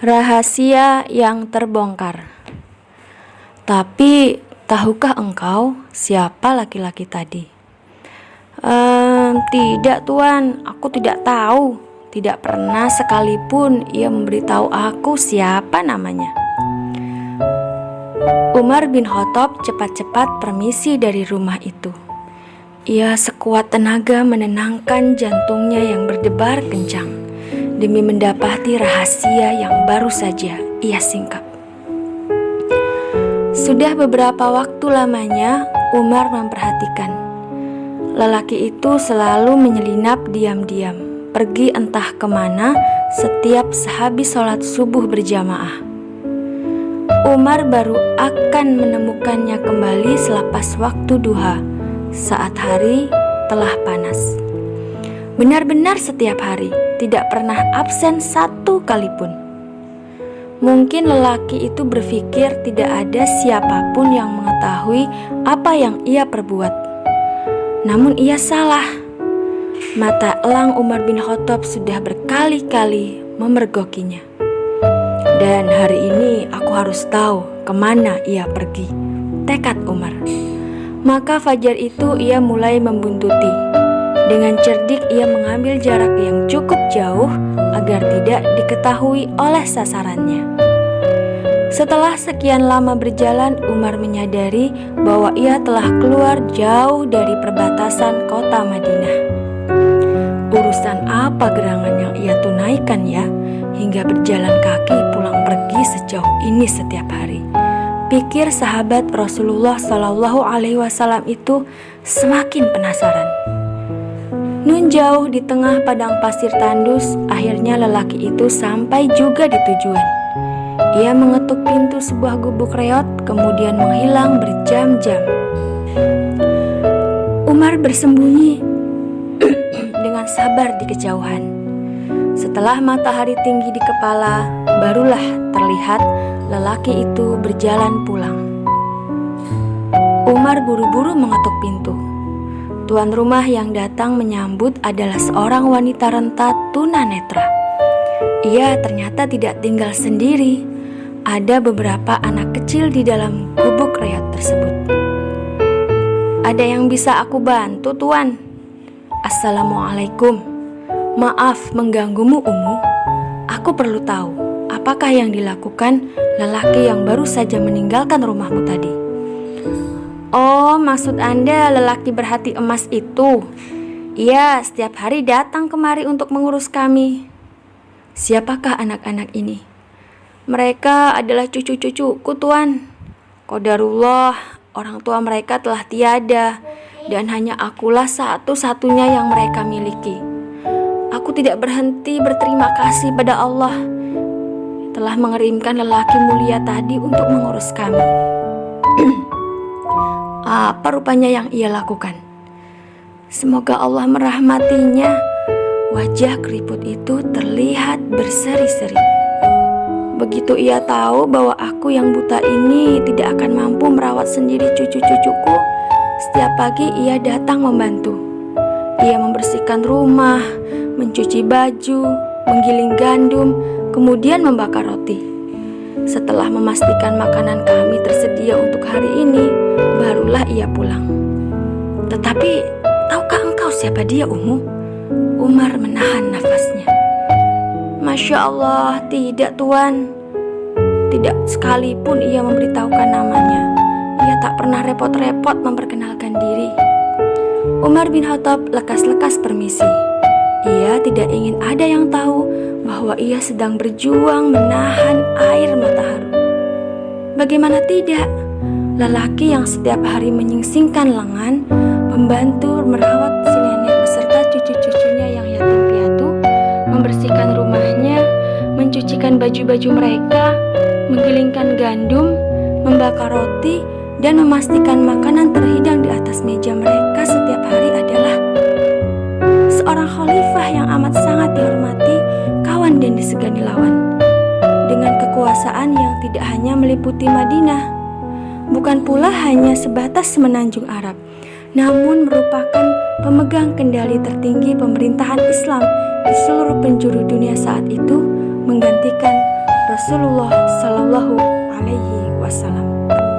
Rahasia yang terbongkar. Tapi, tahukah engkau siapa laki-laki tadi? Tidak tuan, aku tidak tahu. Tidak pernah sekalipun ia memberitahu aku siapa namanya. Umar bin Khattab cepat-cepat permisi dari rumah itu. Ia sekuat tenaga menenangkan jantungnya yang berdebar kencang demi mendapati rahasia yang baru saja ia singkap. Sudah beberapa waktu lamanya Umar memperhatikan. Lelaki itu selalu menyelinap diam-diam, pergi entah kemana setiap sehabis sholat subuh berjamaah. Umar baru akan menemukannya kembali selepas waktu duha, saat hari telah panas. Benar-benar setiap hari, tidak pernah absen satu kali pun. Mungkin lelaki itu berpikir tidak ada siapapun yang mengetahui apa yang ia perbuat. Namun ia salah. Mata elang Umar bin Khattab sudah berkali-kali memergokinya. Dan hari ini aku harus tahu kemana ia pergi, tekad Umar. Maka fajar itu ia mulai membuntuti. Dengan cerdik ia mengambil jarak yang cukup jauh agar tidak diketahui oleh sasarannya. Setelah sekian lama berjalan, Umar menyadari bahwa ia telah keluar jauh dari perbatasan kota Madinah. Urusan apa gerangan yang ia tunaikan ya, hingga berjalan kaki pulang pergi sejauh ini setiap hari? Pikir sahabat Rasulullah SAW itu semakin penasaran. Nun jauh di tengah padang pasir tandus, akhirnya lelaki itu sampai juga di tujuan. Ia mengetuk pintu sebuah gubuk reot, kemudian menghilang berjam-jam. Umar bersembunyi dengan sabar di kejauhan. Setelah matahari tinggi di kepala, barulah terlihat lelaki itu berjalan pulang. Umar buru-buru mengetuk pintu. Tuan rumah yang datang menyambut adalah seorang wanita renta tunanetra. Ia ternyata tidak tinggal sendiri. Ada beberapa anak kecil di dalam gubuk reot tersebut. Ada yang bisa aku bantu, Tuan? Assalamualaikum. Maaf mengganggumu, Umu. Aku perlu tahu, apakah yang dilakukan lelaki yang baru saja meninggalkan rumahmu tadi? Oh, maksud Anda lelaki berhati emas itu? Iya, setiap hari datang kemari untuk mengurus kami. Siapakah anak-anak ini? Mereka adalah cucu-cucuku, Tuan. Qadarullah, orang tua mereka telah tiada, dan hanya akulah satu-satunya yang mereka miliki. Aku tidak berhenti berterima kasih pada Allah telah mengirimkan lelaki mulia tadi untuk mengurus kami. Apa rupanya yang ia lakukan? Semoga Allah merahmatinya. Wajah keriput itu terlihat berseri-seri. Begitu ia tahu bahwa aku yang buta ini tidak akan mampu merawat sendiri cucu-cucuku, setiap pagi ia datang membantu. Ia membersihkan rumah, mencuci baju, menggiling gandum, kemudian membakar roti. Setelah memastikan makanan kami tersedia untuk hari ini, barulah ia pulang. Tetapi, tahukah engkau siapa dia, Umu? Umar menahan nafasnya. Masya Allah, tidak, Tuan. Tidak sekalipun ia memberitahukan namanya. Ia tak pernah repot-repot memperkenalkan diri. Umar bin Khattab lekas-lekas permisi. Ia tidak ingin ada yang tahu bahwa ia sedang berjuang menahan air mata haru. Bagaimana tidak? Lelaki yang setiap hari menyingsingkan lengan, membantu merawat si nenek beserta cucu-cucunya yang yatim piatu, membersihkan rumahnya, mencucikan baju-baju mereka, menggilingkan gandum, membakar roti, dan memastikan makanan terhidang di atas meja mereka setiap hari adalah seorang khalifah yang amat sangat dihormati, kawan dan disegani lawan. Dengan kekuasaan yang tidak hanya meliputi Madinah, bukan pula hanya sebatas semenanjung Arab, namun merupakan pemegang kendali tertinggi pemerintahan Islam di seluruh penjuru dunia saat itu, menggantikan Rasulullah Shallallahu Alaihi Wasallam.